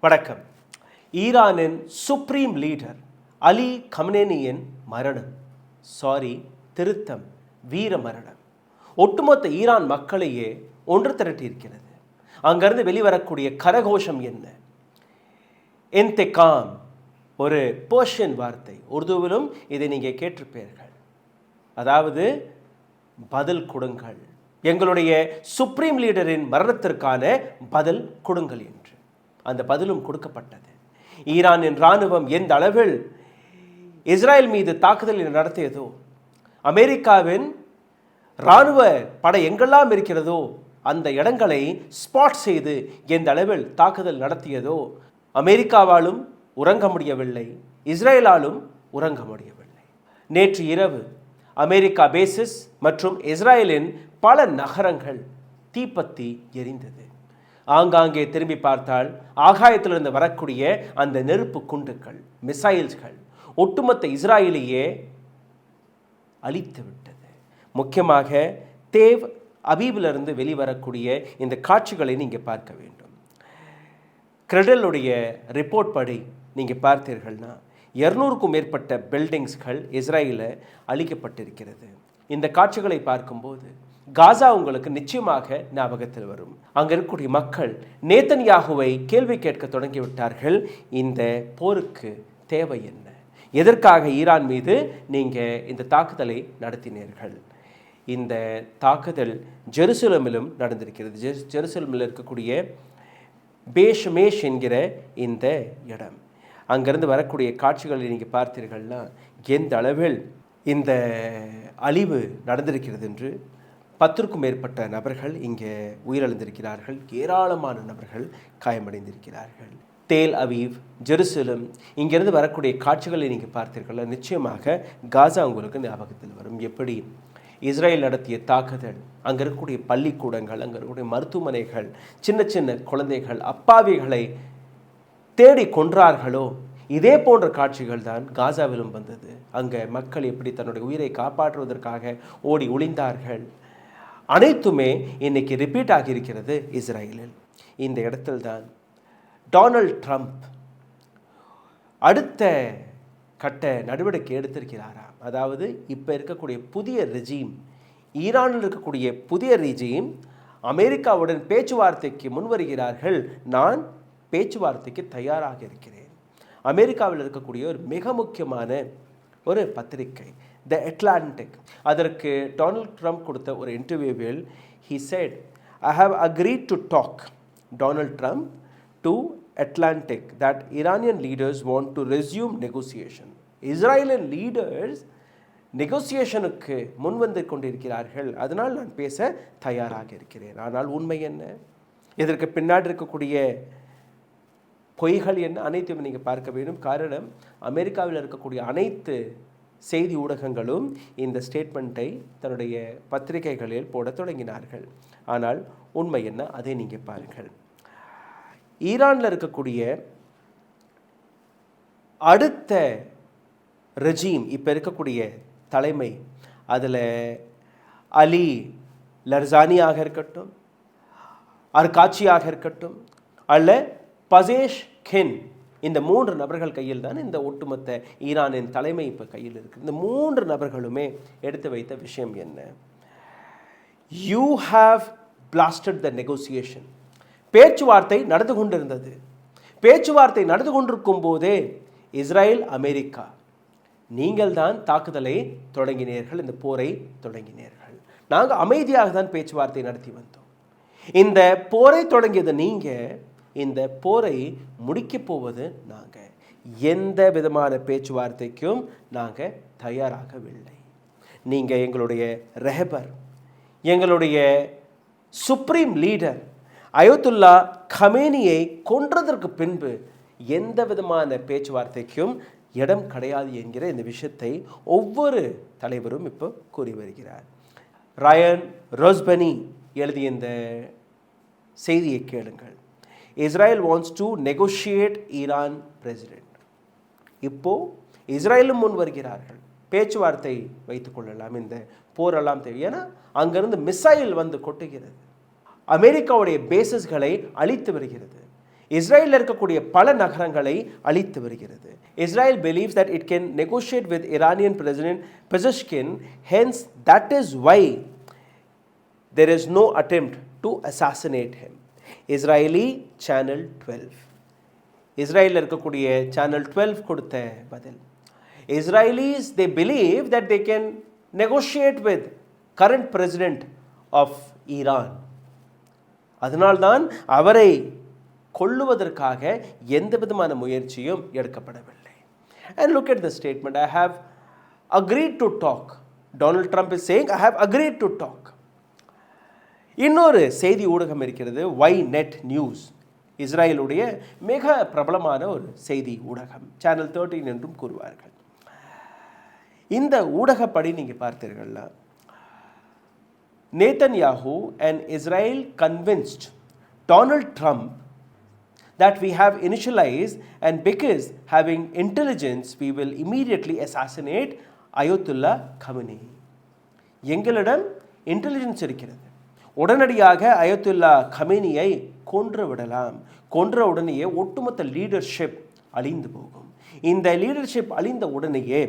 வணக்கம். ஈரானின் supreme leader அலி கமனேனியின் மரணம், திருத்தம், வீர மரணம் ஒட்டுமொத்த ஈரான் மக்களையே ஒன்று திரட்டியிருக்கிறது. அங்கிருந்து வெளிவரக்கூடிய கரகோஷம் என்ன? இன்திகாம், ஒரு பெர்ஷியன் வார்த்தை, உருதுவிலும் இதை நீங்கள் கேட்டிருப்பீர்கள். அதாவது பதில் கொடுங்கள், எங்களுடைய சுப்ரீம் லீடரின் மரணத்திற்கான பதில் கொடுங்கள் என்று. அந்த பதிலும் கொடுக்கப்பட்டது. ஈரானின் இராணுவம் எந்த அளவில் இஸ்ரேல் மீது தாக்குதல் நடத்தியதோ, அமெரிக்காவின் இராணுவ படை எங்கெல்லாம் இருக்கிறதோ அந்த இடங்களை ஸ்பாட் செய்து எந்த அளவில் தாக்குதல் நடத்தியதோ, அமெரிக்காவாலும் உறங்க முடியவில்லை, இஸ்ரேலாலும் உறங்க முடியவில்லை. நேற்று இரவு அமெரிக்கா பேசிஸ் மற்றும் இஸ்ரேலின் பல நகரங்கள் தீப்பற்றி எரிந்தது. ஆங்காங்கே திரும்பி பார்த்தால் ஆகாயத்திலிருந்து வரக்கூடிய அந்த நெருப்பு குண்டுகள், மிசைல்ஸ்கள் ஒட்டுமொத்த இஸ்ரேலையே அழித்து விட்டது. முக்கியமாக தேவ் அபீபிலிருந்து வெளிவரக்கூடிய இந்த காட்சிகளை நீங்கள் பார்க்க வேண்டும். கிரெடலுடைய ரிப்போர்ட் படி நீங்கள் பார்த்தீர்கள்னா 200க்கும் மேற்பட்ட பில்டிங்ஸ்கள் இஸ்ரேலில் அழிக்கப்பட்டிருக்கிறது. இந்த காட்சிகளை பார்க்கும்போது காசா உங்களுக்கு நிச்சயமாக ஞாபகத்தில் வரும். அங்கே இருக்கக்கூடிய மக்கள் நேத்தன்யாகுவை கேள்வி கேட்க தொடங்கிவிட்டார்கள். இந்த போருக்கு தேவை என்ன? எதற்காக ஈரான் மீது நீங்கள் இந்த தாக்குதலை நடத்தினீர்கள்? இந்த தாக்குதல் ஜெருசலமிலும் நடந்திருக்கிறது. ஜெருசலமில் இருக்கக்கூடிய பேஷ்மேஷ் என்கிற இந்த இடம். அங்கிருந்து வரக்கூடிய காட்சிகளை நீங்கள் பார்த்தீர்கள்னா எந்த அளவில் இந்த அழிவு நடந்திருக்கிறது என்று. 10க்கும் மேற்பட்ட நபர்கள் இங்கே உயிரிழந்திருக்கிறார்கள். ஏராளமான நபர்கள் காயமடைந்திருக்கிறார்கள். தேல் அவீவ், ஜெருசலம், இங்கிருந்து வரக்கூடிய காட்சிகளை நீங்கள் பார்த்தீர்கள். நிச்சயமாக காசா உங்களுக்கு ஞாபகத்தில் வரும். எப்படி இஸ்ரேல் நடத்திய தாக்குதல், அங்கே இருக்கக்கூடிய பள்ளிக்கூடங்கள், அங்கே இருக்கக்கூடிய மருத்துவமனைகள், சின்ன சின்ன குழந்தைகள், அப்பாவிகளை தேடி கொன்றார்களோ, இதே போன்ற காட்சிகள் தான் காசாவிலும் வந்தது. அங்கே மக்கள் எப்படி தன்னுடைய உயிரை காப்பாற்றுவதற்காக ஓடி ஒளிந்தார்கள். அனைத்துமே இன்னைக்கு ரிப்பீட் ஆகியிருக்கிறது இஸ்ரேலில். இந்த இடத்தில் தான் டொனால்ட் ட்ரம்ப் அடுத்த கட்ட நடவடிக்கை எடுத்திருக்கிறாராம். அதாவது இப்போ இருக்கக்கூடிய புதிய ரெஜீம், ஈரானில் இருக்கக்கூடிய புதிய ரெஜீம் அமெரிக்காவுடன் பேச்சுவார்த்தைக்கு முன்வருகிறார்கள். நான் பேச்சுவார்த்தைக்கு தயாராக இருக்கிறேன். அமெரிக்காவில் இருக்கக்கூடிய ஒரு மிக முக்கியமான ஒரு பத்திரிகை த அட்லாண்டிக், அதற்கு டொனால்ட் ட்ரம்ப் கொடுத்த ஒரு இன்டர்வியூவில் he said, I have agreed to talk, Donald Trump, to Atlantic, that Iranian leaders want to resume negotiation. Israeli leaders நெகோசியேஷனுக்கு முன்வந்து கொண்டிருக்கிறார்கள். அதனால் நான் பேச தயாராக இருக்கிறேன். ஆனால் உண்மை என்ன? இதற்கு பின்னாடி இருக்கக்கூடிய பொய்கள் என்ன? அனைத்தையும் நீங்கள் பார்க்க வேண்டும். காரணம், அமெரிக்காவில் இருக்கக்கூடிய அனைத்து செய்தி ஊடகங்களும் இந்த ஸ்டேட்மெண்ட்டை தன்னுடைய பத்திரிகைகளில் போட தொடங்கினார்கள். ஆனால் உண்மை என்ன? அதை நீங்கள் பாருங்கள். ஈரானில் இருக்கக்கூடிய அடுத்த ரெஜீம், இப்போ இருக்கக்கூடிய தலைமை, அதில் அலி லர்சானியாக இருக்கட்டும், அர்காச்சியாக இருக்கட்டும், அல்ல பசேஷ் கென், இந்த 3 நபர்கள் கையில் தான் இந்த ஒட்டுமொத்த ஈரானின் தலைமை இப்போ கையில் இருக்குது. இந்த 3 நபர்களுமே எடுத்து வைத்த விஷயம் என்ன? You have blasted the negotiation. பேச்சுவார்த்தை நடந்து கொண்டிருந்தது. பேச்சுவார்த்தை நடந்து கொண்டிருக்கும் போதே இஸ்ரேல், அமெரிக்கா, நீங்கள் தான் தாக்குதலை தொடங்கினீர்கள், இந்த போரை தொடங்கினீர்கள். நாங்கள் அமைதியாக தான் பேச்சுவார்த்தை நடத்தி வந்தோம். இந்த போரை தொடங்கியது நீங்கள், இந்த போரை முடிக்கப் போவது நாங்கள். எந்த விதமான பேச்சுவார்த்தைக்கும் நாங்கள் தயாராகவில்லை. நீங்கள் எங்களுடைய ரெஹபர், எங்களுடைய சுப்ரீம் லீடர் அயத்துல்லா கமேனியை கொன்றதற்கு பின்பு எந்த விதமான பேச்சுவார்த்தைக்கும் இடம் கிடையாது என்கிற இந்த விஷயத்தை ஒவ்வொரு தலைவரும் இப்போ கூறி வருகிறார். ரயன் ரோஸ்பனி எழுதிய இந்த செய்தியை கேளுங்கள். Israel wants to negotiate Iran president. இப்போ இஸ்ரேலும் முன் வருகிறார்கள். பேச்சுவார்த்தை வைத்துக் கொள்ளலாம், இந்த போரெல்லாம் தேவை. ஏன்னா அங்கிருந்து மிசைல் வந்து கொட்டுகிறது, அமெரிக்காவுடைய பேசஸ்களை அழித்து வருகிறது. இஸ்ரேலில் இருக்கக்கூடிய பல நகரங்களை அழித்து வருகிறது. Israel believes that it can negotiate with Iranian President Pezeshkian, hence that is why there is no attempt to assassinate him. Israeli Channel 12, இஸ்ரேலில் இருக்கக்கூடிய Channel 12 கொடுத்த பதில். Israelis, they believe that they can negotiate with current president of Iran. அதனால்தான் அவரை கொல்லுவதற்காக எந்த விதமான முயற்சியும் எடுக்கப்படவில்லை. And look at the statement, I have agreed to talk. Donald Trump is saying, I have agreed to talk. இன்னொரு செய்தி ஊடகம் இருக்கிறது, Ynet News, இஸ்ரேலுடைய மிக பிரபலமான ஒரு செய்தி ஊடகம், சேனல் 13 என்றும் கூறுவார்கள். இந்த ஊடகப்படி நீங்கள் பார்த்தீர்கள்னா, Netanyahu and Israel convinced Donald Trump that we have initialized and because having intelligence we will immediately assassinate Ayatollah Khamenei. எங்களிடம் இன்டெலிஜென்ஸ் இருக்கிறது, உடனடியாக அயத்துல்லா கமேனியை கொன்று விடலாம், கொன்ற உடனேயே ஒட்டுமொத்த லீடர்ஷிப் அழிந்து போகும். இந்த லீடர்ஷிப் அழிந்த உடனேயே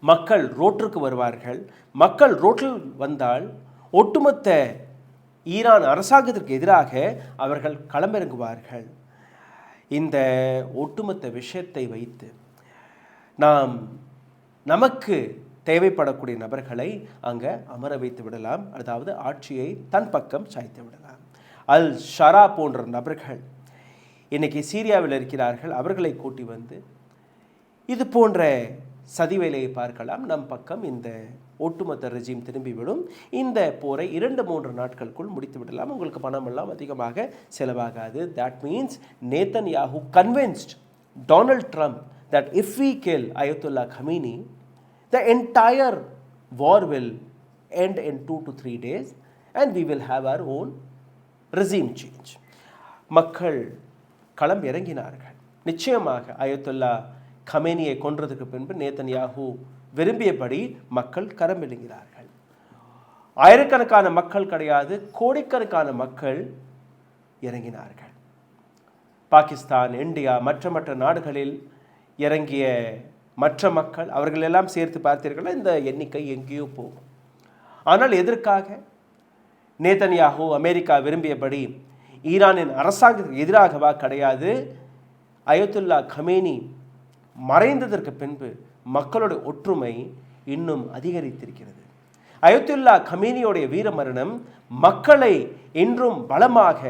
மக்கள் ரோட்டிற்கு வருவார்கள். மக்கள் ரோட்டில் வந்தால் ஒட்டுமொத்த ஈரான் அரசாங்கத்திற்கு எதிராக அவர்கள் களமிறங்குவார்கள். இந்த ஒட்டுமொத்த விஷயத்தை வைத்து நாம் நமக்கு தேவைப்படக்கூடிய நபர்களை அங்கே அமர வைத்து விடலாம், அதாவது ஆட்சியை தன் பக்கம் சாய்த்து விடலாம். அல் ஷரா போன்ற நபர்கள் இன்றைக்கி சீரியாவில் இருக்கிறார்கள். அவர்களை கூட்டி வந்து இது போன்ற சதி வேலையை பார்க்கலாம், நம் பக்கம் இந்த ஒட்டுமொத்த ரெஜிம் திரும்பிவிடும், இந்த போரை 2-3 நாட்களுக்குள் முடித்து விடலாம், உங்களுக்கு பணமெல்லாம் அதிகமாக செலவாகாது. That means Netanyahu convinced Donald Trump that if we kill Ayatollah Khamenei, the entire war will end in 2 to 3 days and we will have our own regime change. மக்கள் களம் இறங்கினார்கள். நிச்சயமாக அயத்துல்லா கமேனியை கொன்றதுக்கு பின்பு நேதன்யாஹூ விரும்பியபடி மக்கள் களம் இறங்கினார்கள். ஆயிரக்கணக்கான மக்கள் கிடையாது, கோடிக்கணக்கான மக்கள் இறங்கினார்கள். பாகிஸ்தான், இந்தியா, மற்ற நாடுகளில் இறங்கிய மற்ற மக்கள், அவர்கள் எல்லாம் சேர்த்து பார்த்தீர்களா, இந்த எண்ணிக்கை எங்கேயோ போகும். ஆனால் எதற்காக? நேதன்யாஹூ அமெரிக்கா விரும்பியபடி ஈரானின் அரசாங்கத்துக்கு எதிராகவா? கிடையாது. அயத்துல்லா கமேனி மறைந்ததற்கு பின்பு மக்களுடைய ஒற்றுமை இன்னும் அதிகரித்திருக்கிறது. அயத்துல்லா கமேனியோடைய வீர மரணம் மக்களை இன்றும் பலமாக,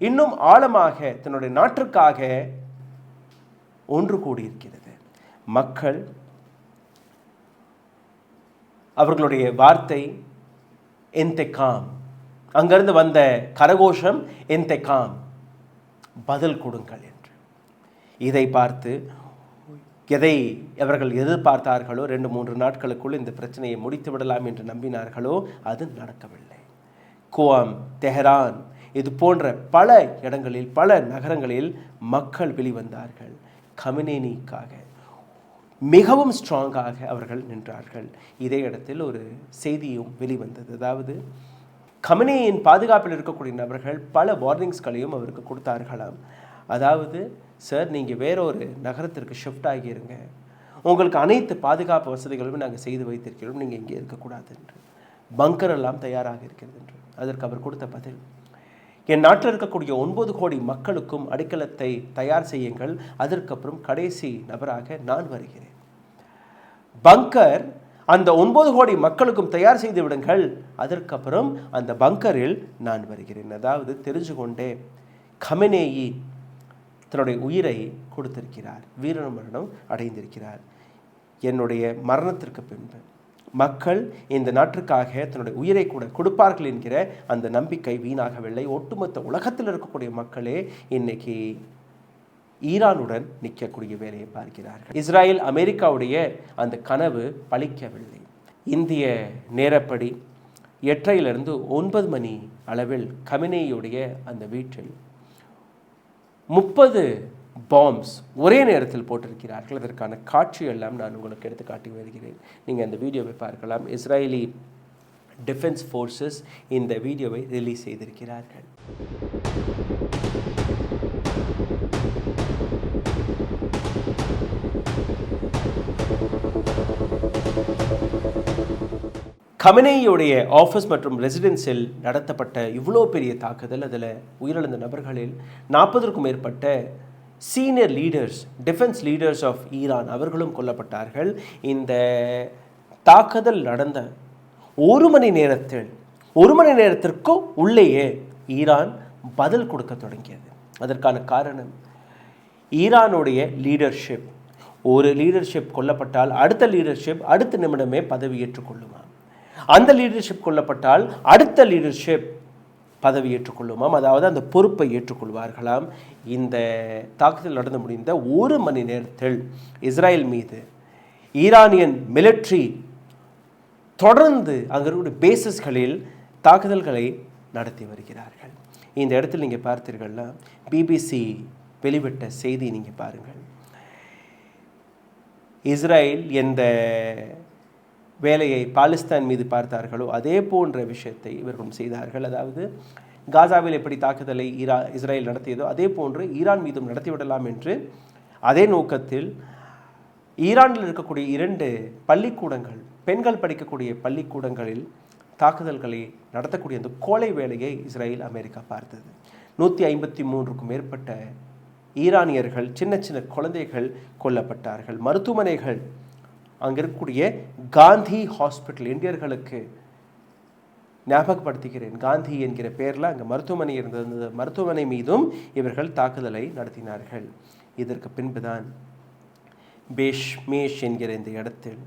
இன்னும் ஆழமாக தன்னுடைய நாட்டிற்காக ஒன்று கூடியிருக்கிறது. மக்கள் அவர்களுடைய வார்த்தை என்தெகாம், அங்கிருந்து வந்த கரகோஷம் என்தெகாம், பதில் கொடுங்கள் என்று. இதை பார்த்து எதை அவர்கள் எதிர்பார்த்தார்களோ, 2-3 நாட்களுக்குள் இந்த பிரச்சனையை முடித்து விடலாம் என்று நம்பினார்களோ, அது நடக்கவில்லை. குவாம், தெஹரான், இது போன்ற பல இடங்களில், பல நகரங்களில் மக்கள் வெளிவந்தார்கள். கமேனிக்காக மிகவும் ஸ்ட்ராங்காக அவர்கள் நின்றார்கள். இதே இடத்தில் ஒரு செய்தியும் வெளிவந்தது. அதாவது கமேனியின் பாதுகாப்பில் இருக்கக்கூடிய நபர்கள் பல வார்னிங்ஸ்களையும் அவருக்கு கொடுத்தார்களாம். அதாவது, சார், நீங்கள் வேறொரு நகரத்திற்கு ஷிஃப்ட் ஆகியிருங்க, உங்களுக்கு அனைத்து பாதுகாப்பு வசதிகளும் நாங்கள் செய்து வைத்திருக்கிறோம், நீங்கள் இங்கே இருக்கக்கூடாது என்று. பங்கர் எல்லாம் தயாராக இருக்கிறது என்று. அதற்கு அவர் கொடுத்த பதில், என் நாட்டில் இருக்கக்கூடிய 9 கோடி மக்களுக்கும் அடைக்கலத்தை தயார் செய்யுங்கள், அதற்கப்புறம் கடைசி நபராக நான் வருகிறேன். பங்கர் அந்த 9 கோடி மக்களுக்கும் தயார் செய்து விடுங்கள், அதற்கப்புறம் அந்த பங்கரில் நான் வருகிறேன். அதாவது தெரிஞ்சு கொண்டே கமேனி தன்னுடைய உயிரை கொடுத்திருக்கிறார், வீர மரணம் அடைந்திருக்கிறார். என்னுடைய மரணத்திற்கு பின்பு மக்கள் இந்த நாட்டிற்காக தன்னுடைய உயிரை கூட கொடுப்பார்கள் என்கிற அந்த நம்பிக்கை வீணாகவில்லை. ஒட்டுமொத்த உலகத்தில் இருக்கக்கூடிய மக்களே இன்னைக்கு ஈரானுடன் நிற்கக்கூடிய வேலையை பார்க்கிறார்கள். இஸ்ரேல் அமெரிக்காவுடைய அந்த கனவு பலிக்கவில்லை. இந்திய நேரப்படி 8:30 9 மணி அளவில் கமேனியுடைய அந்த வீட்டில் 30 பாம்ஸ் ஒரே நேரத்தில் போட்டிருக்கிறார்கள். அதற்கான காட்சியெல்லாம் நான் உங்களுக்கு எடுத்து காட்டி வருகிறேன். நீங்கள் அந்த வீடியோவை பார்க்கலாம். இஸ்ரேலி டிஃபென்ஸ் ஃபோர்ஸஸ் இந்த வீடியோவை ரிலீஸ் செய்திருக்கிறார்கள். கமனேயுடைய ஆஃபீஸ் மற்றும் ரெசிடென்சில் நடத்தப்பட்ட இவ்வளோ பெரிய தாக்குதல், அதில் உயிரிழந்த நபர்களில் 40க்கும் மேற்பட்ட senior leaders, defence leaders of Iran அவர்களும் கொல்லப்பட்டார்கள். இந்த தாக்குதல் நடந்த ஒரு மணி நேரத்திற்கு உள்ளேயே ஈரான் பதில் கொடுக்க தொடங்கியது. அதற்கான காரணம் ஈரானுடைய லீடர்ஷிப். ஒரு லீடர்ஷிப் கொல்லப்பட்டால் அடுத்த லீடர்ஷிப் அடுத்த நிமிடமே பதவி ஏற்றுக்கொள்ளுமா, அந்த லீடர்ஷிப் கொல்லப்பட்டால் அடுத்த லீடர்ஷிப் பதவி ஏற்றுக்கொள்ளுமாம், அதாவது அந்த பொறுப்பை ஏற்றுக்கொள்வார்களாம். இந்த தாக்குதல் நடந்து முடிந்த ஒரு மணி நேரத்தில் இஸ்ரேல் மீது ஈரானியன் மிலிட்ரி தொடர்ந்து அங்கே இருக்கக்கூடிய பேசஸ்களில் தாக்குதல்களை நடத்தி வருகிறார்கள். இந்த இடத்தில் நீங்கள் பார்த்தீர்கள்னா பிபிசி வெளிவிட்ட செய்தி நீங்கள் பாருங்கள். இஸ்ரேல் எந்த வேலையை பாலஸ்தீன் மீது பார்த்தார்களோ அதே போன்ற விஷயத்தை இவர்களும் செய்தார்கள். அதாவது காசாவில் எப்படி தாக்குதலை இஸ்ரேல் நடத்தியதோ அதே போன்று ஈரான் மீதும் நடத்திவிடலாம் என்று அதே நோக்கத்தில் ஈரானில் இருக்கக்கூடிய 2 பள்ளிக்கூடங்கள், பெண்கள் படிக்கக்கூடிய பள்ளிக்கூடங்களில் தாக்குதல்களை நடத்தக்கூடிய அந்த கோலை வேலையை இஸ்ரேல் அமெரிக்கா பார்த்தது. 153க்கும் மேற்பட்ட ஈரானியர்கள், சின்ன சின்ன குழந்தைகள் கொல்லப்பட்டார்கள். மருத்துவமனைகள், அங்கே இருக்கக்கூடிய காந்தி ஹாஸ்பிட்டல், இந்தியர்களுக்கு ஞாபகப்படுத்துகிறேன், காந்தி என்கிற பெயரில் அங்கே மருத்துவமனை இருந்தது. அந்த மருத்துவமனை மீதும் இவர்கள் தாக்குதலை நடத்தினார்கள். இதற்கு பின்புதான் பேஷ்மேஷ் என்கிற இந்த இடத்தில்,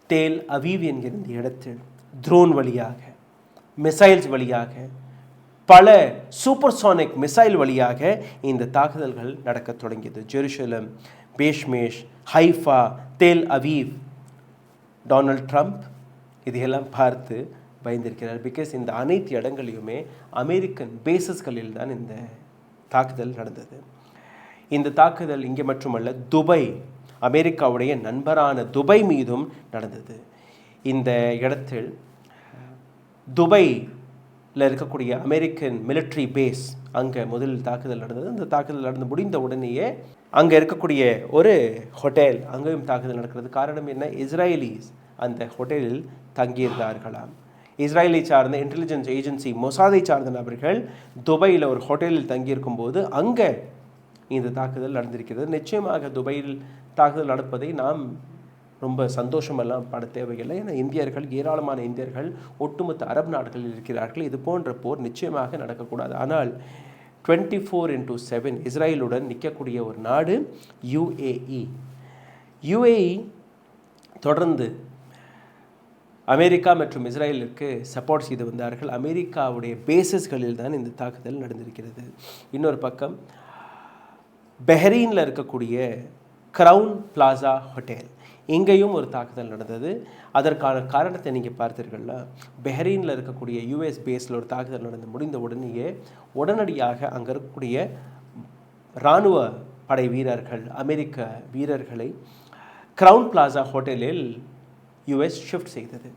டேல் அவீவ் என்கிற இந்த இடத்தில் ட்ரோன் வழியாக, மிசைல்ஸ் வழியாக, பல சூப்பர்சானிக் மிசைல் வழியாக இந்த தாக்குதல்கள் நடக்க தொடங்கியது. ஜெருசலம், பேஷ்மேஷ், Haifa, Tel Aviv. Donald Trump இதையெல்லாம் பார்த்து பயந்திருக்கிறார். பிகாஸ் இந்த அனைத்து இடங்களையுமே அமெரிக்கன் பேசஸ்களில் தான் இந்த தாக்குதல் நடந்தது. இந்த தாக்குதல் இங்கே மட்டுமல்ல, துபாய், அமெரிக்காவுடைய நண்பரான துபாய் மீதும் நடந்தது. இந்த இடத்தில் துபாயில் இருக்கக்கூடிய அமெரிக்கன் மிலிட்ரி பேஸ், அங்கே முதலில் தாக்குதல் நடந்தது. அந்த தாக்குதல் நடந்து முடிந்த உடனேயே அங்கே இருக்கக்கூடிய ஒரு ஹோட்டல், அங்கேயும் தாக்குதல் நடக்கிறது. காரணம் என்ன? இஸ்ரேலிஸ் அந்த ஹோட்டலில் தங்கியிருந்தார்களாம். இஸ்ரேலை சார்ந்த இன்டெலிஜென்ஸ் ஏஜென்சி மொசாதை சார்ந்த நபர்கள் துபாயில் ஒரு ஹோட்டலில் தங்கியிருக்கும் போது அங்கே இந்த தாக்குதல் நடந்திருக்கிறது. நிச்சயமாக துபாயில் தாக்குதல் நடப்பதை நாம் ரொம்ப சந்தோஷமெல்லாம் பட தேவையில்லை. ஏன்னா இந்தியர்கள், ஏராளமான இந்தியர்கள் ஒட்டுமொத்த அரபு நாடுகளில் இருக்கிறார்கள். இது போன்ற போர் நிச்சயமாக நடக்கக்கூடாது. ஆனால் 24/7 இஸ்ரேலுடன் நிற்கக்கூடிய ஒரு நாடு யுஏஇ. யுஏஇ தொடர்ந்து அமெரிக்கா மற்றும் இஸ்ரேலுக்கு சப்போர்ட் செய்து வந்தார்கள். அமெரிக்காவுடைய பேசஸ்களில் தான் இந்த தாக்குதல் நடந்திருக்கிறது. இன்னொரு பக்கம் பஹ்ரைனில் இருக்கக்கூடிய கிரவுன் பிளாசா ஹோட்டல், இங்கேயும் ஒரு தாக்குதல் நடந்தது. அதற்கான காரணத்தை நீங்கள் பார்த்தீர்கள்னா, பஹ்ரைனில் இருக்கக்கூடிய யூஎஸ் பேஸில் ஒரு தாக்குதல் நடந்து முடிந்த உடனேயே உடனடியாக அங்கே இருக்கக்கூடிய இராணுவ படை வீரர்கள், அமெரிக்க வீரர்களை கிரவுன் பிளாசா ஹோட்டலில் யுஎஸ் ஷிஃப்ட் செய்தது.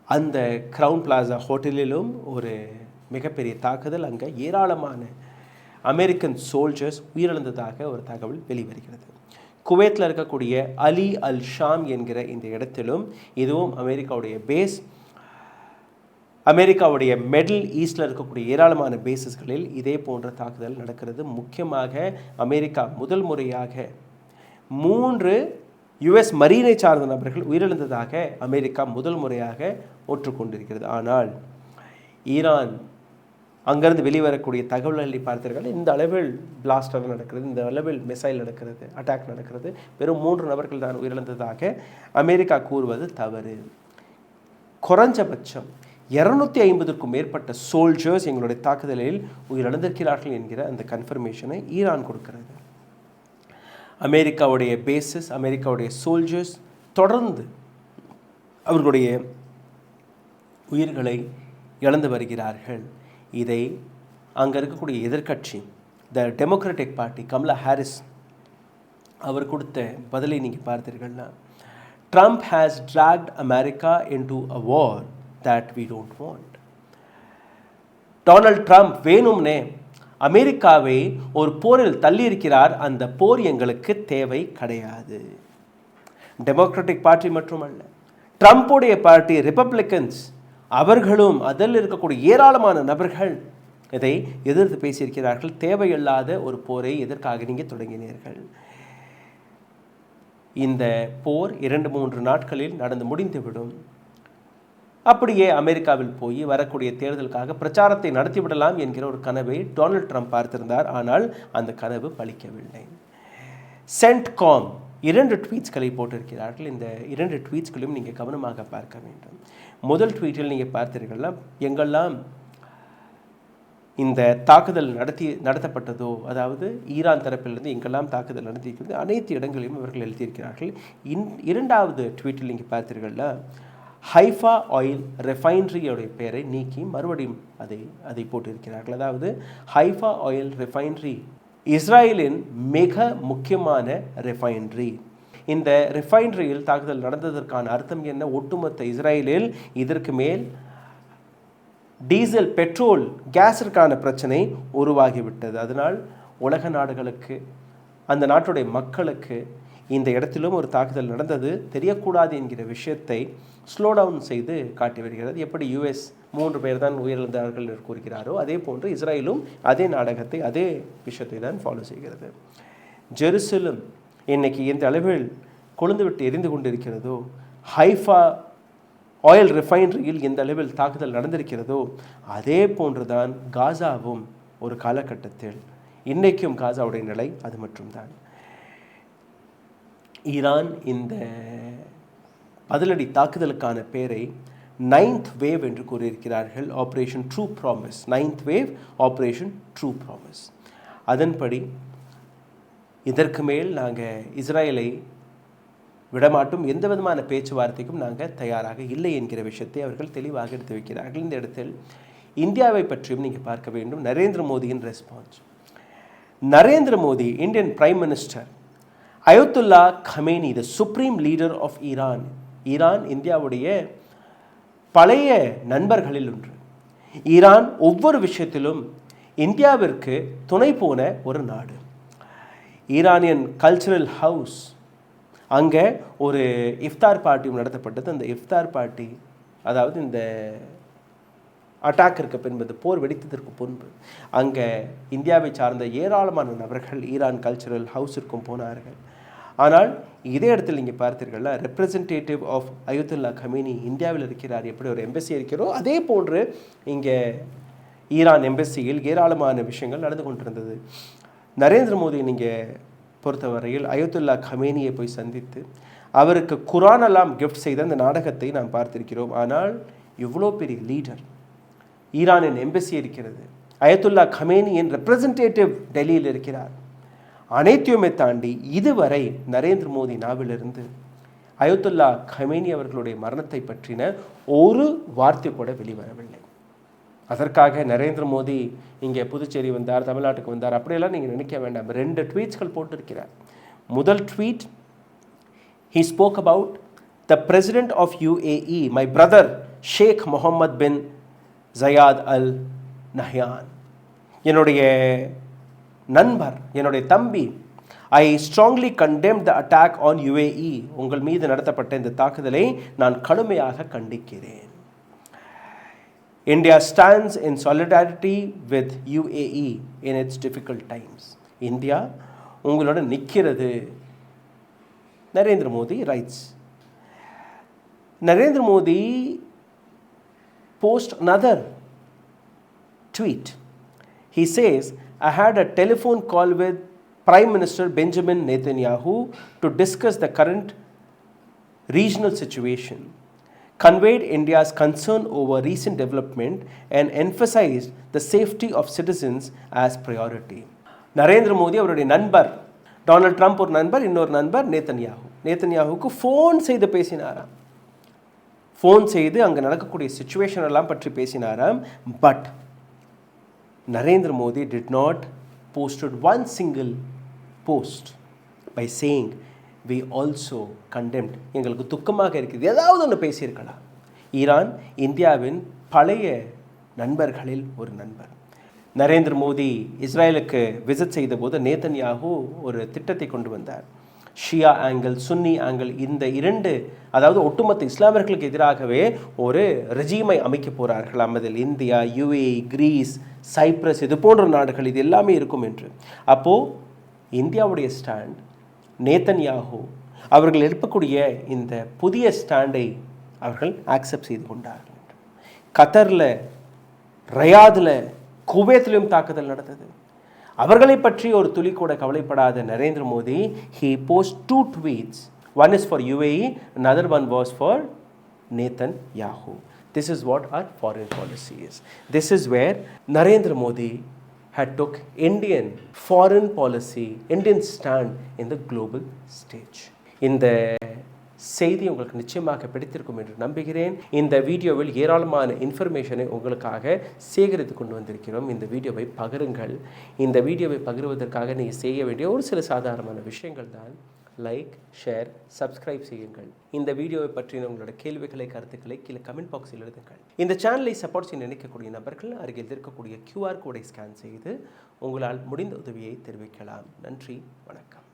அந்த கிரவுன் பிளாசா ஹோட்டலிலும் ஒரு மிகப்பெரிய தாக்குதல், அங்கே ஏராளமான அமெரிக்கன் சோல்ஜர்ஸ் உயிரிழந்ததாக ஒரு தகவல் வெளிவருகிறது. குவைத்தில் இருக்கக்கூடிய அலி அல் ஷாம் என்கிற இந்த இடத்திலும் இதுவும் அமெரிக்காவுடைய பேஸ். அமெரிக்காவுடைய மிடில் ஈஸ்டில் இருக்கக்கூடிய ஏராளமான பேசஸ்களில் இதே போன்ற தாக்குதல் நடக்கிறது. முக்கியமாக அமெரிக்கா முதல் முறையாக 3 யுஎஸ் மரீனை சார்ந்த நபர்கள் உயிரிழந்ததாக அமெரிக்கா முதல் முறையாக ஒற்றுக்கொண்டிருக்கிறது. ஆனால் ஈரான் அங்கேருந்து வெளிவரக்கூடிய தகவல்களை பார்த்தீர்கள், இந்த அளவில் பிளாஸ்டர் நடக்கிறது, இந்த அளவில் மிசைல் நடக்கிறது, அட்டாக் நடக்கிறது, வெறும் 3 நபர்கள் தான் உயிரிழந்ததாக அமெரிக்கா கூறுவது தவறு. குறைஞ்சபட்சம் 250க்கும் மேற்பட்ட சோல்ஜர்ஸ் எங்களுடைய தாக்குதலில் உயிரிழந்திருக்கிறார்கள் என்கிற அந்த கன்ஃபர்மேஷனை ஈரான் கொடுக்கிறது. அமெரிக்காவுடைய பேசஸ், அமெரிக்காவுடைய சோல்ஜர்ஸ் தொடர்ந்து அவர்களுடைய உயிர்களை இழந்து வருகிறார்கள். இதை அங்கே இருக்கக்கூடிய எதிர்கட்சி the Democratic party, Kamala Harris அவர் கொடுத்த பதிலை நீங்கள் பார்த்தீர்கள்னா, Trump has dragged America into a war that we don't want. Donald Trump வேணும்னே அமெரிக்காவை ஒரு போரில் தள்ளியிருக்கிறார். அந்த போர் எங்களுக்கு தேவை கிடையாது. டெமோக்ராட்டிக் பார்ட்டி மட்டுமல்ல, ட்ரம்ப்புடைய பார்ட்டி ரிப்பப்ளிகன்ஸ் அவர்களும் அதில் இருக்கக்கூடிய ஏராளமான நபர்கள் இதை எதிர்த்து பேசியிருக்கிறார்கள். தேவையில்லாத ஒரு போரை எதற்காக நீங்கள் தொடங்கினீர்கள்? இந்த போர் 2-3 நாட்களில் நடந்து முடிந்துவிடும். அப்படியே அமெரிக்காவில் போய் வரக்கூடிய தேர்தலுக்காக பிரச்சாரத்தை நடத்திவிடலாம் என்கிற ஒரு கனவை டொனால்ட் ட்ரம்ப் பார்த்திருந்தார். ஆனால் அந்த கனவு பலிக்கவில்லை. சென்ட்காம் 2 ட்வீட்ஸ்களை போட்டிருக்கிறார்கள். இந்த 2 ட்வீட்ஸ்களையும் நீங்கள் கவனமாக பார்க்க வேண்டும். முதல் ட்வீட்டில் நீங்கள் பார்த்தீர்கள்னா, எங்கெல்லாம் இந்த தாக்குதல் நடத்தப்பட்டதோ, அதாவது ஈரான் தரப்பிலிருந்து எங்கெல்லாம் தாக்குதல் நடத்தியிருக்கிறது அனைத்து இடங்களையும் இவர்கள் எழுதியிருக்கிறார்கள். இரண்டாவது ட்வீட்டில் நீங்கள் பார்த்தீர்கள்னா, ஹைஃபா ஆயில் ரெஃபைனரியோடைய பெயரை நீக்கி மறுபடியும் அதை போட்டிருக்கிறார்கள். அதாவது ஹைஃபா ஆயில் ரெஃபைனரி இஸ்ரேலின் மிக முக்கியமான ரெஃபைனரி. இந்த ரிஃபைனரியில் தாக்குதல் நடந்ததற்கான அர்த்தம் என்ன? ஒட்டுமொத்த இஸ்ரேலில் இதற்கு மேல் டீசல், பெட்ரோல், கேஸிற்கான பிரச்சனை உருவாகிவிட்டது. அதனால் உலக நாடுகளுக்கு, அந்த நாட்டுடைய மக்களுக்கு இந்த இடத்திலும் ஒரு தாக்குதல் நடந்தது தெரியக்கூடாது என்கிற விஷயத்தை ஸ்லோ டவுன் செய்து காட்டி வருகிறது. எப்படி யுஎஸ் 3 பேர் தான் உயிரிழந்தார்கள் என்று கூறுகிறாரோ, அதே போன்று இஸ்ரேலும் அதே நாடகத்தை, அதே விஷயத்தை தான் ஃபாலோ செய்கிறது. ஜெருசலம் இன்னைக்கு எந்த அளவில் கொழுந்துவிட்டு எரிந்து கொண்டிருக்கிறதோ, ஹைஃபா ஆயில் ரிஃபைனரியில் எந்த அளவில் தாக்குதல் நடந்திருக்கிறதோ, அதே போன்றுதான் காசாவும் ஒரு காலகட்டத்தில். இன்றைக்கும் காசாவுடைய நிலை அது மட்டும்தான். ஈரான் இந்த பதிலடி தாக்குதலுக்கான பேரை 9th வேவ் என்று கூறியிருக்கிறார்கள். Operation true promise. 9th wave operation true promise. அதன்படி இதற்கு மேல் நாங்கள் இஸ்ரேலை விடமாட்டோம், எந்த விதமான பேச்சுவார்த்தைக்கும் நாங்கள் தயாராக இல்லை என்கிற விஷயத்தை அவர்கள் தெளிவாக எடுத்து வைக்கிறார்கள். இந்த இடத்தில் இந்தியாவை பற்றியும் நீங்கள் பார்க்க வேண்டும். நரேந்திர மோடியின் response. Narendra Modi, Indian prime minister, Ayatollah Khamenei, the supreme leader of Iran. Iran இந்தியாவுடைய பழைய நண்பர்களில் ஒன்று. ஈரான் ஒவ்வொரு விஷயத்திலும் இந்தியாவிற்கு துணை போன ஒரு நாடு. ஈரானியன் கல்ச்சரல் ஹவுஸ், அங்கே ஒரு இஃப்தார் பார்ட்டியும் நடத்தப்பட்டது. அந்த இஃப்தார் பார்ட்டி, அதாவது இந்த அட்டாக்கிற்கு பின்பு, போர் வெடித்ததற்கு முன்பு, அங்கே இந்தியாவை சார்ந்த ஏராளமான நபர்கள் ஈரான் கல்ச்சரல் ஹவுஸிற்கும் போனார்கள். ஆனால் இதே இடத்தில் நீங்கள் பார்த்தீர்கள்னா, ரெப்ரசன்டேட்டிவ் ஆஃப் அயத்துல்லா கமேனி இந்தியாவில் இருக்கிறார். எப்படி ஒரு எம்பசி இருக்கிறோ அதே போன்று இங்கே ஈரான் எம்பசியில் ஏராளமான விஷயங்கள் நடந்து கொண்டிருந்தது. நரேந்திர மோடி நீங்கள் பொறுத்தவரையில் அயத்துல்லா கமேனியை போய் சந்தித்து அவருக்கு குரான் எல்லாம் கிஃப்ட் செய்த அந்த நாடகத்தை நாம் பார்த்திருக்கிறோம். ஆனால் இவ்வளோ பெரிய லீடர், ஈரானின் எம்பசி இருக்கிறது, அயத்துல்லா கமேனியின் ரெப்ரசன்டேட்டிவ் டெல்லியில் இருக்கிறார். அனைத்தையுமே தாண்டி இதுவரை நரேந்திர மோடி நாவிலிருந்து அயத்துல்லா கமேனி அவர்களுடைய மரணத்தை பற்றின ஒரு வார்த்தை கூட வெளிவரவில்லை. அதற்காக நரேந்திர மோடி இங்கே புதுச்சேரி வந்தார், தமிழ்நாட்டுக்கு வந்தார், அப்படியெல்லாம் நீங்கள் நினைக்க வேண்டாம். 2 ட்வீட்ஸ்கள் போட்டிருக்கிறார். முதல் tweet, he spoke about the president of UAE, my brother Sheikh Mohammed bin Zayed Al Nahyan. என்னுடைய நண்பர், என்னுடைய தம்பி, I strongly condemned the attack on UAE. உங்கள் மீது நடத்தப்பட்ட இந்த தாக்குதலை நான் கடுமையாக கண்டிக்கிறேன். India stands in solidarity with UAE in its difficult times. India உங்களோட நிற்கிறது, Narendra Modi writes. Narendra Modi post another tweet. He says, I had a telephone call with Prime Minister Benjamin Netanyahu to discuss the current regional situation, conveyed India's concern over recent development and emphasized the safety of citizens as priority. Narendra Modi அவருடைய நண்பர் Donald Trump ஒரு நண்பர், இன்னொரு நண்பர் நேதன்யாஹுக்கு phone செய்து பேசினாராம். Phone செய்து அங்கே நடக்கக்கூடிய சிச்சுவேஷன் எல்லாம் பற்றி பேசினாராம். But Narendra Modi did not posted one single post by saying we also condemned. எங்களுக்கு துக்கமாக இருக்குது, ஏதாவது ஒன்று பேசியிருக்கலாம். ஈரான் இந்தியாவின் பழைய நண்பர்களில் ஒரு நண்பர். நரேந்திர மோடி இஸ்ரேலுக்கு விசிட் செய்த போது நேதன்யாஹு ஒரு திட்டத்தை கொண்டு வந்தார். ஷியா ஆங்கிள், சுன்னி ஆங்கிள், இந்த இரண்டு, அதாவது ஒட்டுமொத்த இஸ்லாமியர்களுக்கு எதிராகவே ஒரு ரெஜீமை அமைக்க போகிறார்கள். அதில் இந்தியா, யுஏஇ, கிரீஸ், சைப்ரஸ், இது போன்ற நாடுகள், இது எல்லாமே இருக்கும் என்று. அப்போது இந்தியாவுடைய ஸ்டாண்ட், நேத்தன்யாகு அவர்கள் எழுப்பக்கூடிய இந்த புதிய ஸ்டாண்டை அவர்கள் ஆக்செப்ட் செய்து கொண்டார்கள். கத்தரில், ரயாதில், குவைத்திலும் தாக்குதல் நடந்தது. அவர்களை பற்றி ஒரு துளி கூட கவலைப்படாத Narendra Modi, he post 2 tweets. One is for UAE, another one was for Netanyahu. This is what our foreign policy is. This is where Narendra Modi had took Indian foreign policy, Indian stand in the global stage. இந்த செய்தி உங்களுக்கு நிச்சயமாக பிடித்திருக்கும் என்று நம்புகிறேன். இந்த வீடியோவில் ஏராளமான இன்ஃபர்மேஷனை உங்களுக்காக சேகரித்து கொண்டு வந்திருக்கிறோம். இந்த வீடியோவை பகிருங்கள். இந்த வீடியோவை பகிர்வதற்காக நீங்கள் செய்ய வேண்டிய ஒரு சில சாதாரணமான விஷயங்கள் தான். லைக், ஷேர், சப்ஸ்கிரைப் செய்யுங்கள். இந்த வீடியோவை பற்றின உங்களோட கேள்விகளை, கருத்துக்களை கீழே கமெண்ட் பாக்ஸில் எழுதுங்கள். இந்த சேனலை சப்போர்ட் செய்ய நினைக்கக்கூடிய நபர்கள் அருகில் இருக்கக்கூடிய QR கோடை ஸ்கேன் செய்து உங்களால் முடிந்த உதவியை தெரிவிக்கலாம். நன்றி, வணக்கம்.